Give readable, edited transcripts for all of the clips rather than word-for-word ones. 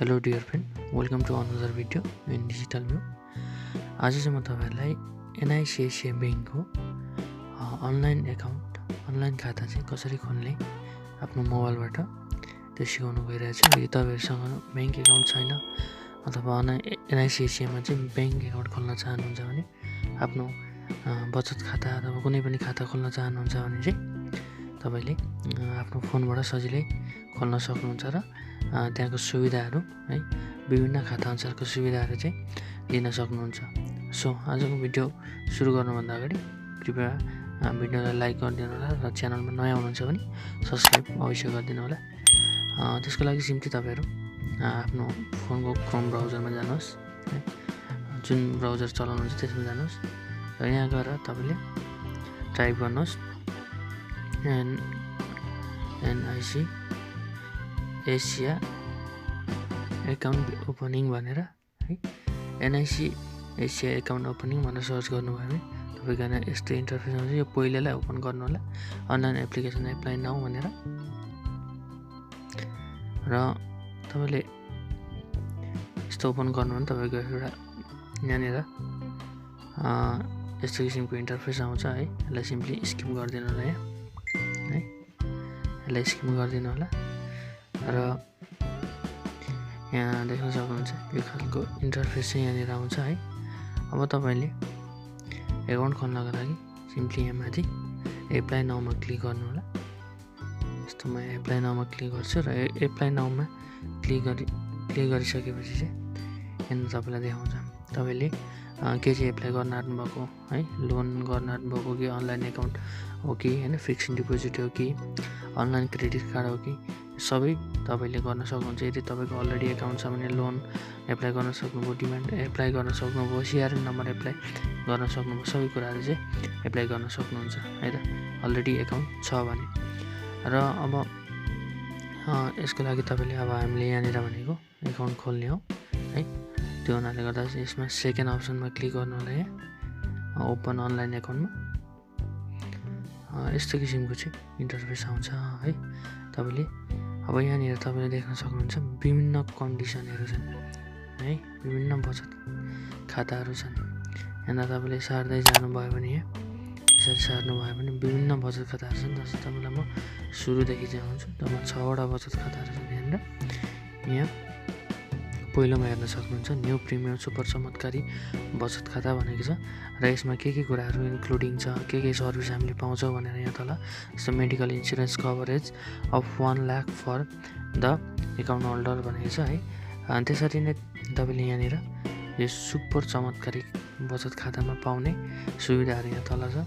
Hello dear friend, welcome to another video in digital view. आज चाहिँ म तपाईहरुलाई NIC बैंकको अनलाइन अकाउन्ट अनलाइन खाता चाहिँ कसरी खोल्ने आफ्नो मोबाइलबाट त्यो सिकाउन गइरहेको छु। यदि तपाईहरुसँग बैंक अकाउन्ट छैन अथवा NIC मा चाहिँ बैंक अकाउन्ट खोल्न चाहनुहुन्छ भने आफ्नो बचत खाता अथवा कुनै पनि खाता खोल्न चाहनुहुन्छ भने चाहिँ तपाईले आफ्नो फोनबाट सजिलै खोल्न सक्नुहुन्छ र त्यहाँको सुविधाहरू है विभिन्न खाता अनुसारको सुविधाहरू चाहिँ लिन सक्नुहुन्छ। सो आजको भिडियो सुरु गर्नुभन्दा अगाडि कृपया भिडियोलाई लाइक गरिदिनु होला र च्यानलमा नयाँ हुनुहुन्छ भने सब्स्क्राइब अवश्य गरिदिनु होला। त्यसको लागि सिम्पली तपाईहरु आफ्नो फोनको क्रोम ब्राउजरमा जानुहोस् है, जुन ब्राउजर चलाउनुहुन्छ त्यसमा जानुहोस् र यहाँ गएर तपाईले टाइप गर्नुहोस् NIC एसिया अकाउन्ट ओपनिङ भनेर है, NIC एसिया अकाउन्ट ओपनिङ भनेर सर्च गर्नुभयो भने तपाईको यहाँ यस्तो इन्टरफेस आउँछ। यो पहिलेलाई ओपन गर्नु होला, अनलाइन एप्लिकेसन एप्लाई नाउ भनेर र तपाईले यस्तो ओपन गर्नु भने तपाईको एउटा यहाँनिर यस्तो किसिमको इन्टरफेस आउँछ है। यसलाई सिम्पली स्किप गरिदिनु होला यहाँ है, यसलाई स्किप गरिदिनु होला र यहाँ देख्न सक्नुहुन्छ यो खालको इन्टरफेस चाहिँ यहाँनिर आउँछ है। अब तपाईले अकाउन्ट खोल्नको लागि सिम्पली यहाँ माथि एप्लाई नाउमा क्लिक गर्नु होला। यस्तो म एप्लाई नाउमा क्लिक गर्छु र एप्लाई नाउमा क्लिक गरिसकेपछि चाहिँ यहाँ तपाईलाई देखाउँछ तपाईले के चाहिँ एप्लाई गर्न आँट्नु भएको है, लोन गर्न आँट्नु भएको कि अनलाइन अकाउन्ट हो कि हैन, फिक्स्ड डिपोजिट हो कि अनलाइन क्रेडिट कार्ड हो कि सबै तपाईले गर्न सक्नुहुन्छ। यदि तपाईको अलरेडी अकाउन्ट छ भने लोन एप्लाई गर्न सक्नुभयो, डिमान्ड एप्लाई गर्न सक्नुभयो, सीआरएन नम्बर एप्लाई गर्न सक्नुभयो, सबै कुराहरु चाहिँ एप्लाई गर्न सक्नुहुन्छ है त अलरेडी अकाउन्ट छ भने। र अब यसको लागि तपाईले अब हामीले यहाँनिर भनेको अकाउन्ट खोल्ने हो है, त्यो हुनाले गर्दा यसमा सेकेन्ड अप्सनमा क्लिक गर्नु होला यहाँ ओपन अनलाइन अकाउन्टमा। यस्तो किसिमको चाहिँ इन्टरफेस आउँछ है। तपाईले अब यहाँनिर तपाईले देख्न सक्नुहुन्छ विभिन्न कन्डिसनहरु छन् है, विभिन्न बचत खाताहरु छन्। यहाँ तपाईले सार्दै जानुभयो भने यहाँ यसरी सार्नु भयो भने विभिन्न बचत खाताहरु छन्। जस्तै तपाईलाई म सुरुदेखि चाहिँ आउँछु। तपाईमा 6 वटा बचत खाताहरु छन् यहाँनिर। यहाँ पहिलोमा हेर्न सक्नुहुन्छ न्यू प्रिमियम सुपर चमत्कारी बचत खाता भनेको छ र यसमा के कुराहरु इन्क्लुडिङ छ, के सर्भिस हामीले पाउँछौँ भनेर यहाँ तल जस्तो medical insurance coverage of 1 lakh for the account holder भनेको छ है। अनि त्यसरी नै तपाईले यहाँनिर यो सुपर चमत्कारी बचत खातामा पाउने सुविधाहरु यहाँ तल छ।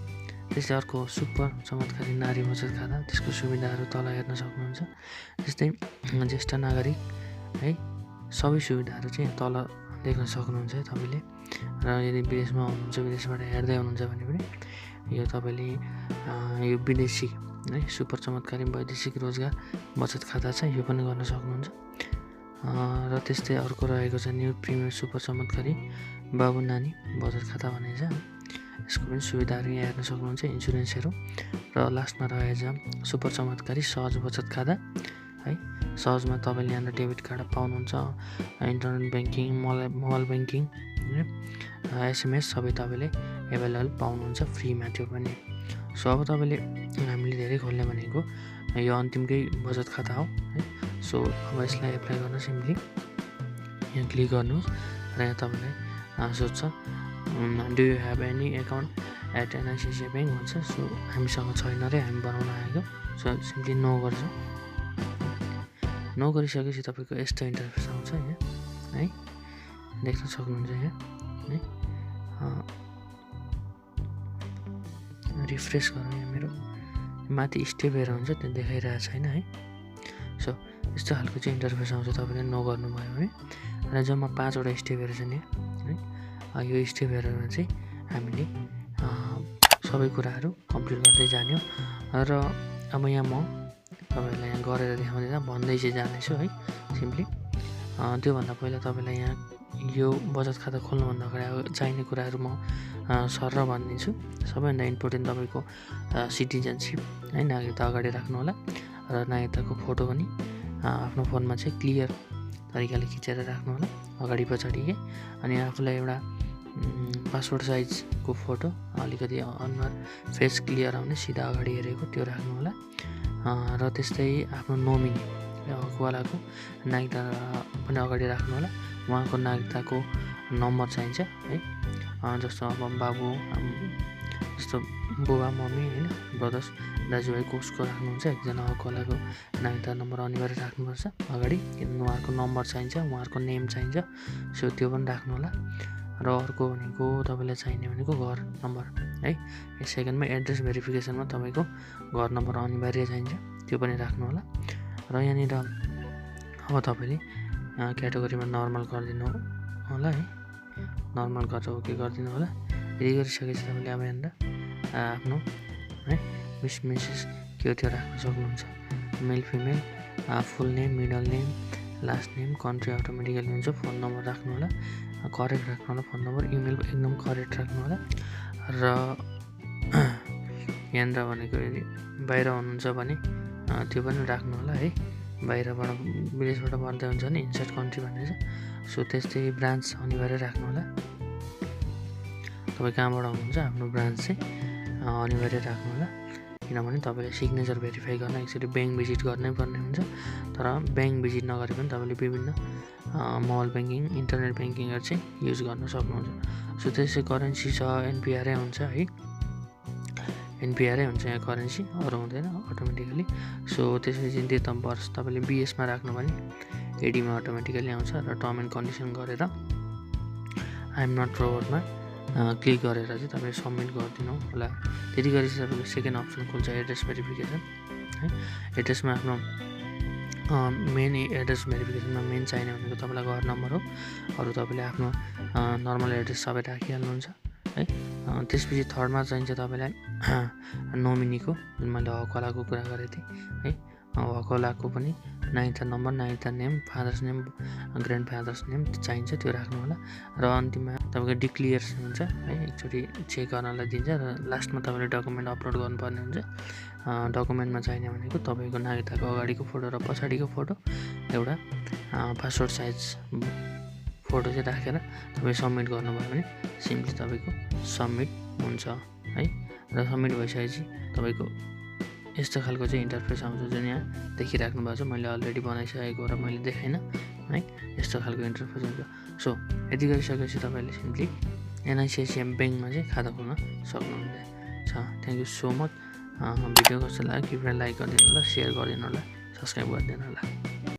त्यसै अर्को सुपर चमत्कारी नारी बचत खाता, त्यसको सुविधाहरु तल हेर्न सक्नुहुन्छ। जस्तै ज्येष्ठ नागरिक है, सबै सुविधाहरु चाहिँ तल देख्न सक्नुहुन्छ तपाईले। र यदि विदेशमा हुनुहुन्छ, विदेशबाट हेर्दै हुनुहुन्छ भने पनि यो तपाईले यो विदेशी है सुपर चमत्कारी वैदेशिक रोजगार बचत खाता छ, यो पनि गर्न सक्नुहुन्छ। र त्यस्तै अर्को रहेको छ न्यू प्रिमियम सुपर चमत्कारी बाबु नानी बचत खाता भनेको छ, यसको पनि सुविधाहरु यहाँ हेर्न सक्नुहुन्छ, इन्स्योरेन्सहरु। र लास्टमा रहेछ सुपर चमत्कारी सहज बचत खाता है। सहजमा तपाईले यहाँ डेबिट कार्ड पाउनुहुन्छ, internet banking, mobile banking, SMS सबै तपाईले एभाइलेबल पाउनुहुन्छ फ्रीमा त्यो पनि। सो अब तपाईले हामीले धेरै खोल्ने भनेको यो अन्तिमकै बचत खाता हो है। सो अब यसलाई एप्लाई गर्न सिम्पली यहाँ क्लिक गर्नुहोस् र यहाँ तपाईलाई सोध्छ do you have any account at NIC bank भन्छ। सो हामीसँग छैन रे, हामी बनाउन आएको। सो सिम्पली नो गर्छौँ। नो गरिसकेपछि तपाईको यस्तो इन्टरफेस आउँछ यहाँ है, देख्न सक्नुहुन्छ यहाँ है। रिफ्रेस गरौँ, यहाँ मेरो माथि स्टेपहरु हुन्छ त्यो देखाइरहेको छैन है। सो यस्तो खालको चाहिँ इन्टरफेस आउँछ तपाईले नो गर्नुभयो भने। र जम्मा 5 वटा स्टेपहरु छन् यहाँ है। यो स्टेपहरुमा चाहिँ हामीले सबै कुराहरु कम्प्लिट गर्दै जान्यौ। र अब यहाँ म तपाईहरुलाई यहाँ गरेर देखाउँदैन, भन्दै चाहिँ जानेछु है सिम्पली। त्योभन्दा पहिला तपाईलाई यहाँ यो बचत खाता खोल्नुभन्दा अगाडि चाहिने कुराहरु म सरर भनिदिन्छु। सबैभन्दा इम्पोर्टेन्ट तपाईको सिटिजनशिप है, नागरिकता अगाडि राख्नु होला र नागरिकताको फोटो पनि आफ्नो फोनमा चाहिँ क्लियर तरिकाले खिचेर राख्नु होला अगाडि पछाडि के। अनि आफूलाई एउटा पासपोर्ट साइजको फोटो अलिकति अनुहार फेस क्लियर आउने सिधा अगाडि हेरेको त्यो राख्नु होला। र त्यस्तै आफ्नो नोमिनी वालाको नागरिकता पनि अगाडि राख्नु होला। उहाँको नागरिकताको नम्बर चाहिन्छ है। जस्तो अब बाबु जस्तो बुबा मम्मी होइन ब्रदर्स दाजुभाइ कसको राख्नुहुन्छ एकजना वालाको नागरिकता नम्बर अनिवार्य राख्नुपर्छ अगाडि, किनभने उहाँहरूको नम्बर चाहिन्छ, उहाँहरूको नेम चाहिन्छ। सो त्यो पनि राख्नु होला। र अर्को भनेको तपाईँलाई चाहिने भनेको घर नम्बर है। सेकेन्डमा एड्रेस भेरिफिकेसनमा तपाईँको घर नम्बर अनिवार्य चाहिन्छ, त्यो पनि राख्नु होला। र यहाँनिर अब तपाईँले क्याटेगोरीमा नर्मल गरिदिनु होला है, नर्मल गरेर ओके गरिदिनु होला। यदि गरिसकेपछि तपाईँले अब यहाँनिर आफ्नो है मिसेस के हो त्यो राख्न सक्नुहुन्छ। Male female, full name, middle name, last name, country automatically हुन्छ। फोन नम्बर राख्नु होला, करेक्ट राख्नु होला फोन नम्बर। इमेल एकदम करेक्ट राख्नु होला। र यहाँनिर भनेको यदि बाहिर हुनुहुन्छ भने त्यो पनि राख्नु होला है। बाहिरबाट विदेशबाट भन्दै हुन्छ भने इन्सर्ट कन्ट्री भन्ने छ। सो त्यस्तै ब्रान्च अनिवार्य राख्नु होला। तपाईँ कहाँबाट हुनुहुन्छ आफ्नो ब्रान्च चाहिँ अनिवार्य राख्नु होला। किनभने तपाईँले सिग्नेचर भेरिफाई गर्न एक्चुअली ब्याङ्क भिजिट गर्नै पर्ने हुन्छ। तर ब्याङ्क भिजिट नगरे पनि तपाईँले विभिन्न मोबाइल ब्याङ्किङ, इन्टरनेट ब्याङ्किङहरू चाहिँ युज गर्न सक्नुहुन्छ। सो त्यसै करेन्सी छ एनपिआरै हुन्छ है, एनपिआरै हुन्छ यहाँ करेन्सी, अरू हुँदैन अटोमेटिकली। सो त्यसपछि डेट अफ बर्थ तपाईँले बिएसमा राख्नु भने एडीमा अटोमेटिकली आउँछ। र टर्म एन्ड कन्डिसन गरेर आइएम नट रोबोटमा क्लिक गरेर चाहिँ तपाईँले सबमिट गरिदिनु होला। त्यति गरेपछि तपाईँको सेकेन्ड अप्सन खुल्छ एड्रेस भेरिफिकेसन है। एड्रेसमा आफ्नो मेन एड्रेस भेरिफिकेसनमा मेन चाहिने भनेको तपाईँलाई घर नम्बर हो। अरू तपाईँले आफ्नो नर्मल एड्रेस सबै राखिहाल्नुहुन्छ है। त्यसपछि थर्डमा चाहिन्छ तपाईँलाई नोमिनीको, जुन मैले हकवालाको कुरा गरेको थिएँ है। हकवालाको पनि नागरिकता नम्बर, नागरिकता name, father's name, grand father's name चाहिन्छ, त्यो राख्नु होला। र अन्तिममा तपाईँको डिक्लियर्स हुन्छ है, एकचोटि चेक गर्नलाई दिन्छ। र लास्टमा तपाईँले डकुमेन्ट अपलोड गर्नुपर्ने हुन्छ। डकुमेन्टमा चाहिने भनेको तपाईँको नागरिकताको अगाडिको फोटो र पछाडिको फोटो, एउटा पासपोर्ट साइज फोटो चाहिँ राखेर तपाईँ सबमिट गर्नुभयो भने सिम्पली तपाईँको सबमिट हुन्छ है। र सबमिट भइसकेपछि तपाईँको यस्तो खालको चाहिँ इन्टरफेस आउँछ जुन यहाँ देखिराख्नु भएको छ। मैले अलरेडी बनाइसकेको र मैले देखाइनँ है, यस्तो खालको इन्टरफेस हुन्छ। सो यति गरिसकेपछि तपाईँले सिम्पली NIC ब्याङ्कमा चाहिँ खाता खोल्न सक्नुहुन्छ। Thank you so much. Video कस्तो लाग्यो कृपया लाइक गरिदिनु होला, सेयर गरिदिनु होला, सब्सक्राइब गरिदिनु होला।